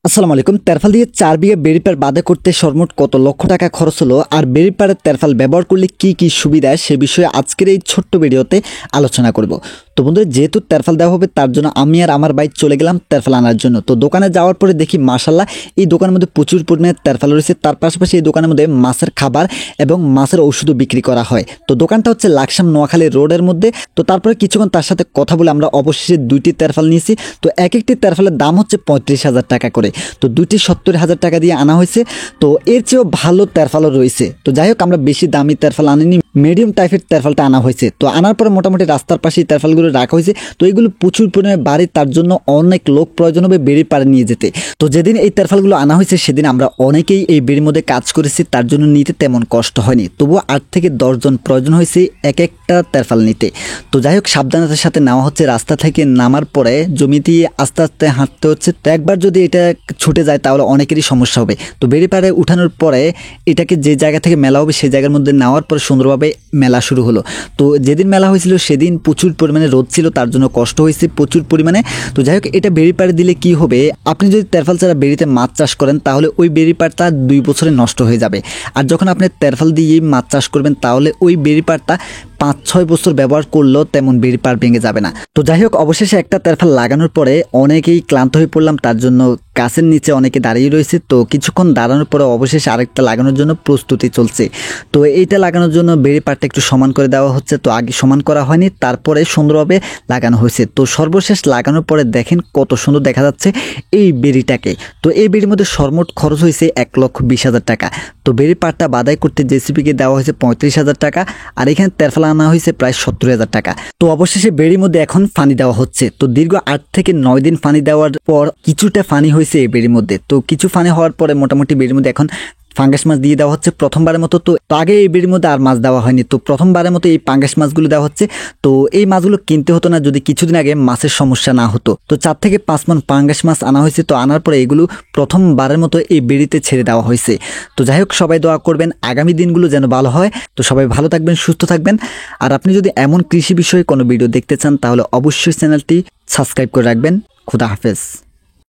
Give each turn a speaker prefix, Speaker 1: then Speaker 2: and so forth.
Speaker 1: আসসালামু আলাইকুম। তেরফাল দিয়ে 4 বিঘা বেড়িপার বাঁধা করতে সর্বমোট কত লক্ষ টাকা খরচ হলো, আর বেড়িপাড়ের তেরফাল ব্যবহার করলে কি কি সুবিধা সে বিষয়ে আজকের এই ছোট্ট ভিডিওতে আলোচনা করব। তো বন্ধুরা, যেহেতু তেরফাল দেওয়া হবে তার জন্য আমি আর আমার ভাই চলে গেলাম তেরফাল আনার জন্য। তো দোকানে যাওয়ার পরে দেখি মাশাআল্লাহ এই দোকানের মধ্যে প্রচুর পরিমাণে তেরফাল রয়েছে। তার পাশাপাশি এই দোকানের মধ্যে মাছের খাবার এবং মাছের ওষুধও বিক্রি করা হয়। তো দোকানটা হচ্ছে লাকসাম নোয়াখালী রোডের মধ্যে। তো তারপরে কিছুক্ষণ তার সাথে কথা বলে আমরা অবশেষে 2টি তেরফাল নিয়েছি। তো এক একটি তেরফালের দাম হচ্ছে 35,000 টাকা করে। তো 2টি 70,000 টাকা দিয়ে আনা হয়েছে। তো এর চেয়েও ভালো তেরফালও রয়েছে। তো যাই হোক, আমরা বেশি দামি তেরফাল আনিনি, মিডিয়াম টাইপের তেরফালটা আনা হয়েছে। তো আনার পরে মোটামুটি রাস্তার পাশে তেরফালগুলো রাখা হয়েছে। তো এগুলো প্রচুর পরিমাণে বাড়ি, তার জন্য অনেক লোক প্রয়োজন হবে বেড়ি পাড়ে নিয়ে যেতে। তো যেদিন এই তেরফালগুলো আনা হয়েছে সেদিন আমরা অনেকেই এই বেড়ির মধ্যে কাজ করেছি, তার জন্য নিতে তেমন কষ্ট হয়নি। তবুও 8 থেকে 10 জন প্রয়োজন হয়েছে এক একটা তেরফাল নিতে। তো যাই হোক, সাবধানতার সাথে নেওয়া হচ্ছে। রাস্তা থেকে নামার পরে জমি দিয়ে আস্তে আস্তে হাঁটতে হচ্ছে। তো একবার যদি এটা ছুটে যায় তাহলে অনেকেরই সমস্যা হবে। তো বেড়ি পাড়ে উঠানোর পরে এটাকে যে জায়গা থেকে মেলা হবে সেই জায়গার মধ্যে নেওয়ার পরে সুন্দরভাবে মেলা শুরু হলো। তো যেদিন মেলা হয়েছিল সেদিন প্রচুর পরিমাণে রোদ ছিল, তার জন্য কষ্ট হয়েছে প্রচুর পরিমাণে। তো যাই হোক, এটা বেড়ি পাড়ে দিলে কি হবে, আপনি যদি তেরফাল ছাড়া বেড়িতে মাছ চাষ করেন তাহলে ওই বেড়ি পাড়টা 2 বছরে নষ্ট হয়ে যাবে। আর যখন আপনি তেরফাল দিয়ে মাছ চাষ করবেন তাহলে ওই বেড়ি পাড়টা 5-6 বছর ব্যবহার করলেও তেমন বেড়ি পাড় ভেঙে যাবে না। তো যাই হোক, অবশেষে একটা তেরফাল লাগানোর পরে অনেকেই ক্লান্ত হয়ে পড়লাম, তার জন্য গাছের নিচে অনেকে দাঁড়িয়ে রয়েছে। তো কিছুক্ষণ দাঁড়ানোর পরে অবশেষে আরেকটা লাগানোর জন্য প্রস্তুতি চলছে। তো এইটা লাগানোর জন্য বেড়ি পাড়টা একটু সমান করে দেওয়া হচ্ছে। তো আগে সমান করা হয়নি, তারপরে সুন্দরভাবে লাগানো হয়েছে। তো সর্বশেষ লাগানোর পরে দেখেন কত সুন্দর দেখা যাচ্ছে এই বেড়িটাকে। তো এই বেড়ির মধ্যে সর্বমোট খরচ হয়েছে 1,20,000 টাকা। তো বেড়ি পাড়টা বাদাই করতে জেসিপিকে দেওয়া হয়েছে 35,000 টাকা, আর এখানে তেরফাল আনা হয়েছে প্রায় 70,000 টাকা। তো অবশেষে বেড়ির মধ্যে এখন পানি দেওয়া হচ্ছে। তো দীর্ঘ 8 থেকে 9 দিন পানি দেওয়ার পর কিছুটা পানি হয়েছে এই বেড়ির মধ্যে। তো কিছু পানি হওয়ার পরে মোটামুটি বেড়ির মধ্যে এখন ফাঙ্গাস মাছ দিয়ে দেওয়া হচ্ছে প্রথমবারের মতো। তো আগে এই বেড়ির মধ্যে আর মাছ দেওয়া হয়নি, তো প্রথমবারের মতো এই পাঙ্গাস মাছগুলো দেওয়া হচ্ছে। তো এই মাছগুলো কিনতে হতো না যদি কিছুদিন আগে মাছের সমস্যা না হতো। তো 4 থেকে 5 মণ পাঙ্গাস মাছ আনা হয়েছে। তো আনার পরে এগুলো প্রথমবারের মতো এই বেড়িতে ছেড়ে দেওয়া হয়েছে। তো যাই হোক, সবাই দোয়া করবেন আগামী দিনগুলো যেন ভালো হয়। তো সবাই ভালো থাকবেন, সুস্থ থাকবেন। আর আপনি যদি এমন কৃষি বিষয়ে কোনো ভিডিও দেখতে চান তাহলে অবশ্যই চ্যানেলটি সাবস্ক্রাইব করে রাখবেন। খুদা হাফেজ।